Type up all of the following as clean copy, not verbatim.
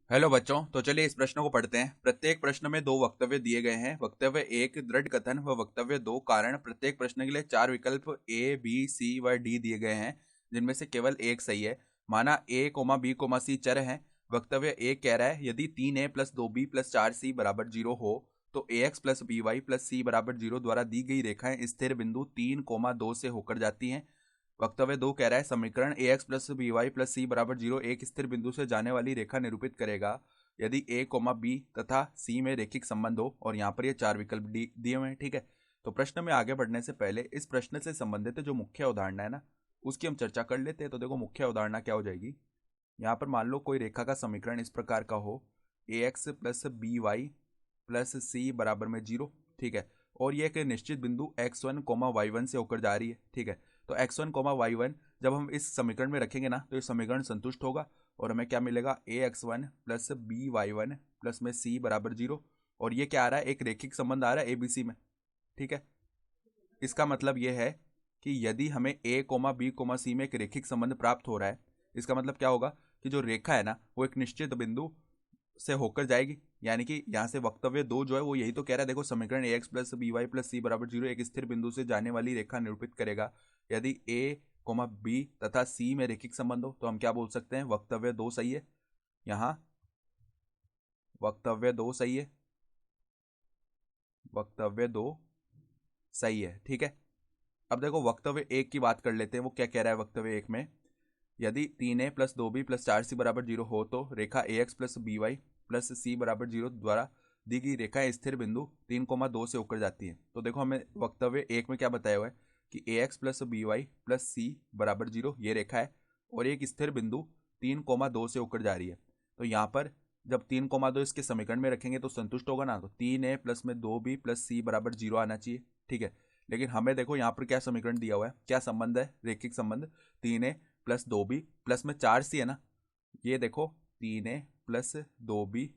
Hello बच्चों, तो चलिए इस प्रश्न को पढ़ते हैं। प्रत्येक प्रश्न में दो वक्तव्य दिए गए हैं। वक्तव्य एक दृढ़ कथन व वक्तव्य दो कारण। प्रत्येक प्रश्न के लिए चार विकल्प ए, बी, सी व डी दिए गए हैं, जिनमें से केवल एक सही है। माना ए, बी, सी चर हैं। वक्तव्य एक कह रहा है यदि 3a + 2b + 4c = 0 हो तो ax + by + c = 0 द्वारा दी गई रेखाएं स्थिर बिंदु 3, 2 से होकर जाती हैं। वक्तव्य दो कह रहा है समीकरण ax + by + c = 0 एक स्थिर बिंदु से जाने वाली रेखा निरूपित करेगा यदि a, b तथा c में रैखिक संबंध हो। और यहाँ पर ये चार विकल्प दिए हुए हैं। ठीक है, तो प्रश्न में आगे बढ़ने से पहले इस प्रश्न से संबंधित जो मुख्य अवधारणा है ना, उसकी हम चर्चा कर लेते हैं। तो देखो मुख्य अवधारणा क्या हो जाएगी। यहाँ पर मान लो कोई रेखा का समीकरण इस प्रकार का हो, ax + by + c = 0। ठीक है, और ये एक निश्चित बिंदु x1, y1 से होकर जा रही है। ठीक है, तो x1, y1 जब हम इस समीकरण में रखेंगे ना तो ये समीकरण संतुष्ट होगा और हमें क्या मिलेगा, ax1 + by1 प्लस में c = 0। और ये क्या आ रहा है, एक रैखिक संबंध आ रहा है abc में। ठीक है, इसका मतलब ये है कि यदि हमें a, b, c में एक रैखिक संबंध प्राप्त हो रहा है, इसका मतलब क्या होगा कि जो रेखा है ना वो एक निश्चित बिंदु से होकर जाएगी। यानी कि यहाँ से वक्तव्य दो जो है वो यही तो कह रहा है। देखो समीकरण ax + by + c = 0 एक स्थिर बिंदु से जाने वाली रेखा निरूपित करेगा यदि a, b तथा c में रैखिक संबंध हो। तो हम क्या बोल सकते हैं, वक्तव्य दो सही है। यहाँ वक्तव्य दो सही है, वक्तव्य दो सही है। ठीक है, अब देखो वक्तव्य एक की बात कर लेते हैं। वो क्या कह रहा है वक्तव्य एक में, यदि 3a + 2b + 4c = 0 हो तो रेखा ax + by + c = 0 द्वारा दी गई रेखा स्थिर बिंदु 3, 2 से होकर जाती है। तो देखो हमें वक्तव्य एक में क्या बताया हुआ है कि ax + by + c = 0 ये रेखा है और एक स्थिर बिंदु 3, 2 से होकर जा रही है। तो यहाँ पर जब 3, 2 इसके समीकरण में रखेंगे तो संतुष्ट होगा ना, तो 3a + 2b + c = 0 आना चाहिए। ठीक है, लेकिन हमें देखो यहाँ पर क्या समीकरण दिया हुआ है, क्या संबंध है, रैखिक संबंध। 3a + 2b प्लस में 4c है ना, ये देखो 3a + 2b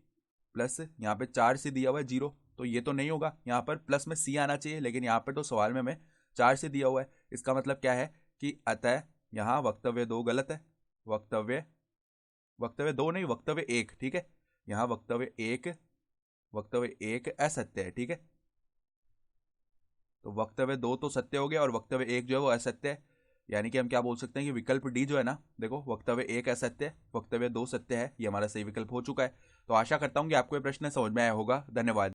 प्लस यहाँ पे 4c दिया हुआ है 0, तो ये तो नहीं होगा। यहाँ पर प्लस में c आना चाहिए, लेकिन यहाँ पर तो सवाल में हमें 4c दिया हुआ है। इसका मतलब क्या है कि अतः यहाँ वक्तव्य दो गलत है। वक्तव्य वक्तव्य दो नहीं, वक्तव्य एक। ठीक है, यहाँ वक्तव्य एक असत्य है। ठीक है, तो वक्तव्य दो तो सत्य हो गया और वक्तव्य एक जो है वो असत्य है। यानी कि हम क्या बोल सकते हैं कि विकल्प डी जो है ना, देखो वक्तव्य एक असत्य है, वक्तव्य दो सत्य है, ये हमारा सही विकल्प हो चुका है। तो आशा करता हूँ कि आपको ये प्रश्न समझ में आया होगा। धन्यवाद।